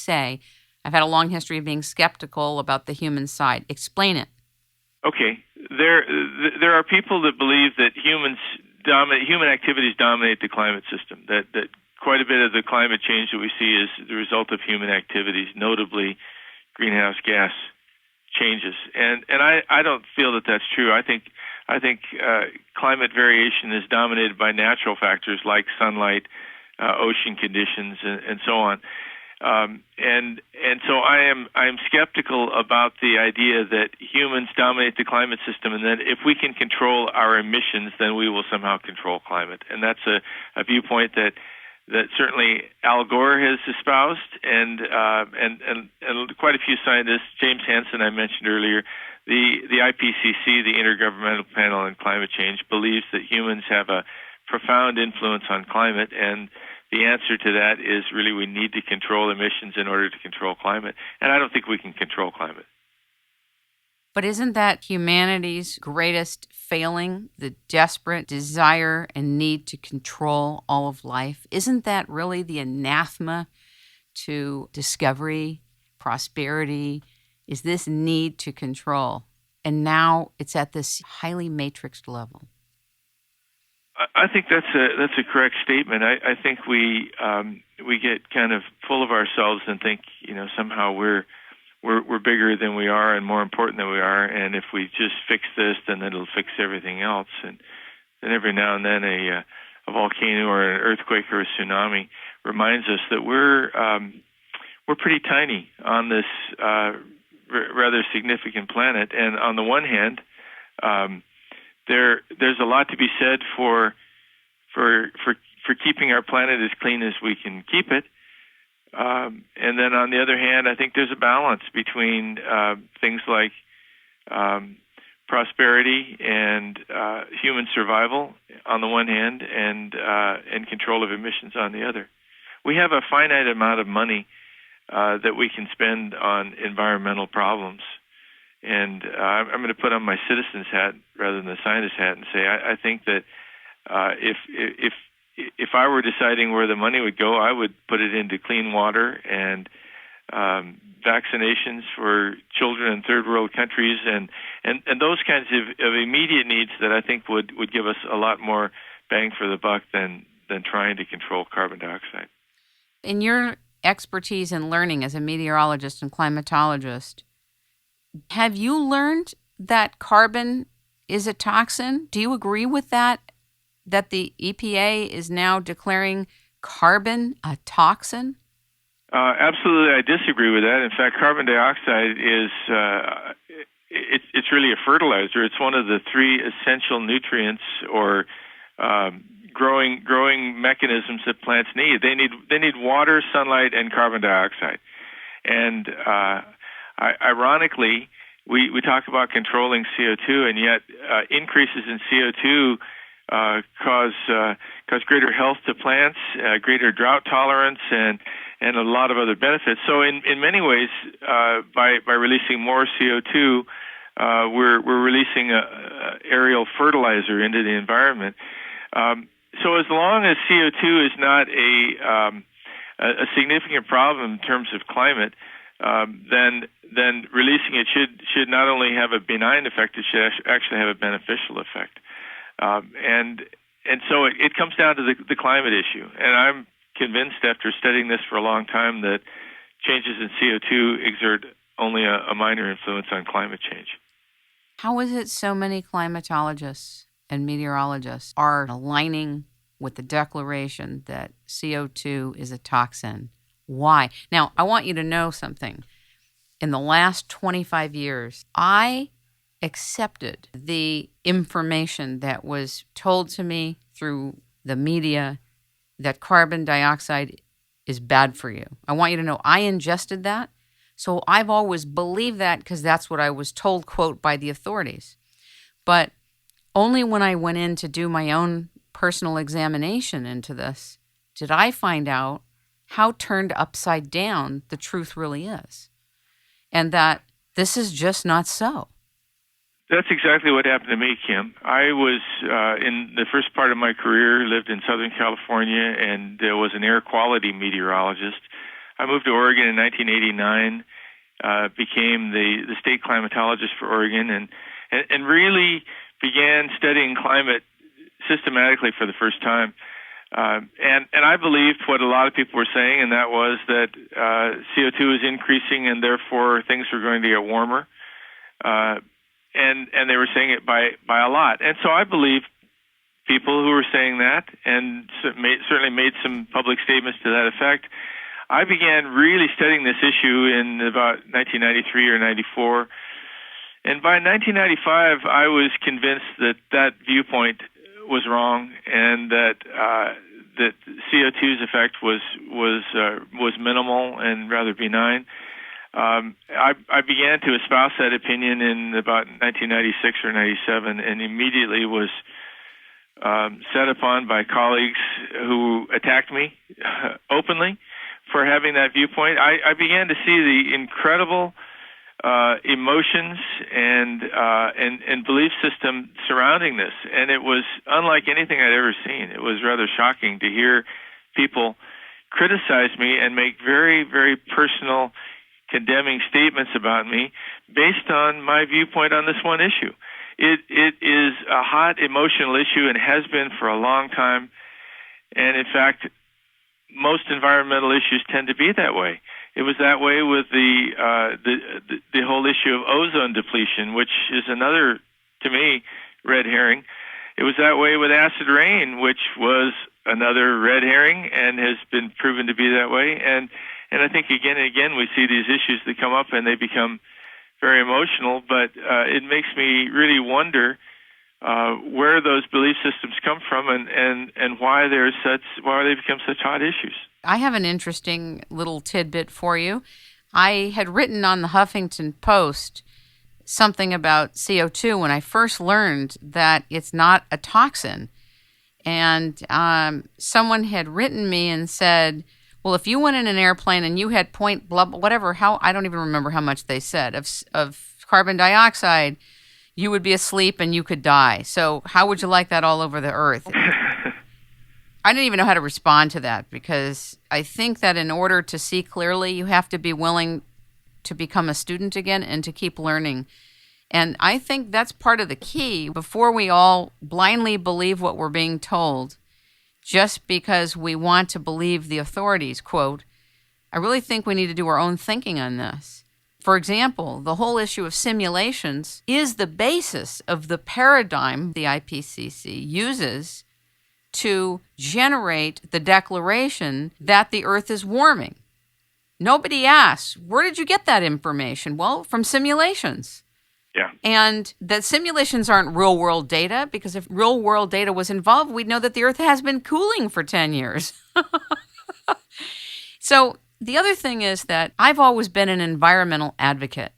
say, I've had a long history of being skeptical about the human side. Explain it. Okay. There are people that believe that human activities dominate the climate system, that quite a bit of the climate change that we see is the result of human activities, notably greenhouse gas changes. And I don't feel that that's true. I think climate variation is dominated by natural factors like sunlight, ocean conditions, and so on. And so I am skeptical about the idea that humans dominate the climate system, and that if we can control our emissions, then we will somehow control climate. And that's a viewpoint that certainly Al Gore has espoused, and quite a few scientists. James Hansen, I mentioned earlier, the IPCC, the Intergovernmental Panel on Climate Change, believes that humans have a profound influence on climate, and the answer to that is really we need to control emissions in order to control climate. And I don't think we can control climate. But isn't that humanity's greatest failing, the desperate desire and need to control all of life? Isn't that really the anathema to discovery, prosperity, is this need to control? And now it's at this highly matrixed level. I think that's a correct statement. I think we get kind of full of ourselves and think, somehow we're bigger than we are and more important than we are, and if we just fix this, then it'll fix everything else. And then every now and then a volcano or an earthquake or a tsunami reminds us that we're pretty tiny on this rather significant planet. And on the one hand, there's a lot to be said for keeping our planet as clean as we can keep it. And then on the other hand, I think there's a balance between things like prosperity and human survival on the one hand, and control of emissions on the other. We have a finite amount of money that we can spend on environmental problems. And I'm going to put on my citizen's hat rather than the scientist hat and say I think that if I were deciding where the money would go, I would put it into clean water and vaccinations for children in third world countries and those kinds of immediate needs that I think would give us a lot more bang for the buck than trying to control carbon dioxide. In your expertise and learning as a meteorologist and climatologist, have you learned that carbon is a toxin? Do you agree with that the EPA is now declaring carbon a toxin? Absolutely, I disagree with that. In fact, carbon dioxide is it's really a fertilizer. It's one of the three essential nutrients or growing mechanisms that plants need. They need water, sunlight, and carbon dioxide. And ironically, we talk about controlling CO2, and yet increases in CO2 cause greater health to plants, greater drought tolerance, and a lot of other benefits. So in many ways, by releasing more CO2, we're releasing a aerial fertilizer into the environment. So as long as CO2 is not a significant problem in terms of climate, then releasing it should not only have a benign effect, it should actually have a beneficial effect. And so it comes down to the climate issue. And I'm convinced after studying this for a long time that changes in CO2 exert only a minor influence on climate change. How is it so many climatologists and meteorologists are aligning with the declaration that CO2 is a toxin? Why? Now, I want you to know something. In the last 25 years, I accepted the information that was told to me through the media that carbon dioxide is bad for you. I want you to know I ingested that. So I've always believed that because that's what I was told, quote, by the authorities. But only when I went in to do my own personal examination into this did I find out how turned upside down the truth really is. And that this is just not so. That's exactly what happened to me, Kim. I was, in the first part of my career, lived in Southern California and was an air quality meteorologist. I moved to Oregon in 1989, became the state climatologist for Oregon, and really began studying climate systematically for the first time. And I believed what a lot of people were saying, and that was that CO2 is increasing, and therefore things are going to get warmer. And they were saying it by a lot. And so I believe people who were saying that, and certainly made some public statements to that effect. I began really studying this issue in about 1993 or 94. And by 1995, I was convinced that viewpoint was wrong, and that CO2's effect was minimal and rather benign. I began to espouse that opinion in about 1996 or 97, and immediately was set upon by colleagues who attacked me openly for having that viewpoint. I began to see the incredible emotions and belief system surrounding this, and it was unlike anything I'd ever seen. It was rather shocking to hear people criticize me and make very, very personal, condemning statements about me based on my viewpoint on this one issue. It is a hot emotional issue and has been for a long time, and in fact, most environmental issues tend to be that way. It was that way with the whole issue of ozone depletion, which is another, to me, red herring. It was that way with acid rain, which was another red herring and has been proven to be that way. And I think again and again we see these issues that come up and they become very emotional, but it makes me really wonder where those belief systems come from and why they become such hot issues. I have an interesting little tidbit for you. I had written on the Huffington Post something about CO2 when I first learned that it's not a toxin. And someone had written me and said, well, if you went in an airplane and you had point blah, whatever, I don't even remember how much they said, of carbon dioxide, you would be asleep and you could die. So how would you like that all over the earth? I didn't even know how to respond to that, because I think that in order to see clearly, you have to be willing to become a student again and to keep learning. And I think that's part of the key before we all blindly believe what we're being told just because we want to believe the authorities, quote. I really think we need to do our own thinking on this. For example, the whole issue of simulations is the basis of the paradigm the IPCC uses to generate the declaration that the Earth is warming. Nobody asks, where did you get that information? Well, from simulations. Yeah. And that simulations aren't real-world data, because if real-world data was involved, we'd know that the Earth has been cooling for 10 years. So the other thing is that I've always been an environmental advocate.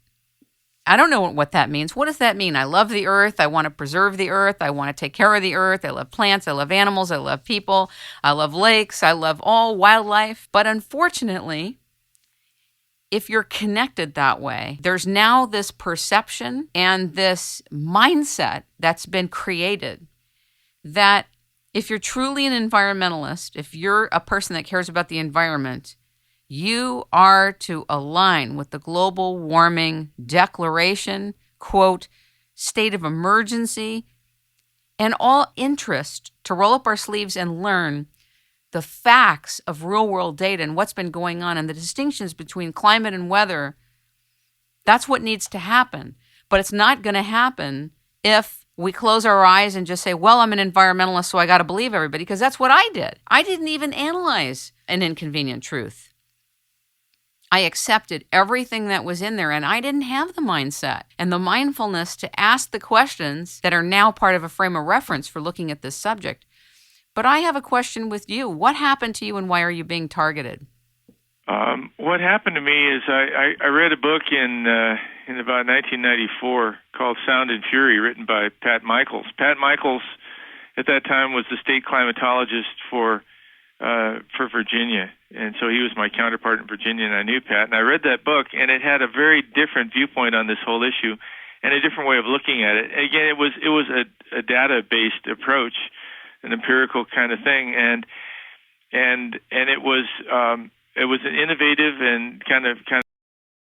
I don't know what that means. What does that mean? I love the earth. I want to preserve the earth. I want to take care of the earth. I love plants. I love animals. I love people. I love lakes. I love all wildlife. But unfortunately, if you're connected that way, there's now this perception and this mindset that's been created that if you're truly an environmentalist, if you're a person that cares about the environment, you are to align with the global warming declaration, quote, state of emergency, and all interest to roll up our sleeves and learn the facts of real-world data and what's been going on and the distinctions between climate and weather. That's what needs to happen. But it's not going to happen if we close our eyes and just say, well, I'm an environmentalist, so I got to believe everybody, because that's what I did. I didn't even analyze an inconvenient truth. I accepted everything that was in there, and I didn't have the mindset and the mindfulness to ask the questions that are now part of a frame of reference for looking at this subject. But I have a question with you. What happened to you, and why are you being targeted? What happened to me is I read a book in about 1994 called Sound and Fury, written by Pat Michaels. Pat Michaels, at that time, was the state climatologist for Virginia, and so he was my counterpart in Virginia, and I knew Pat. And I read that book, and it had a very different viewpoint on this whole issue, and a different way of looking at it. Again, it was a data-based approach, an empirical kind of thing, and it was it was an innovative and kind of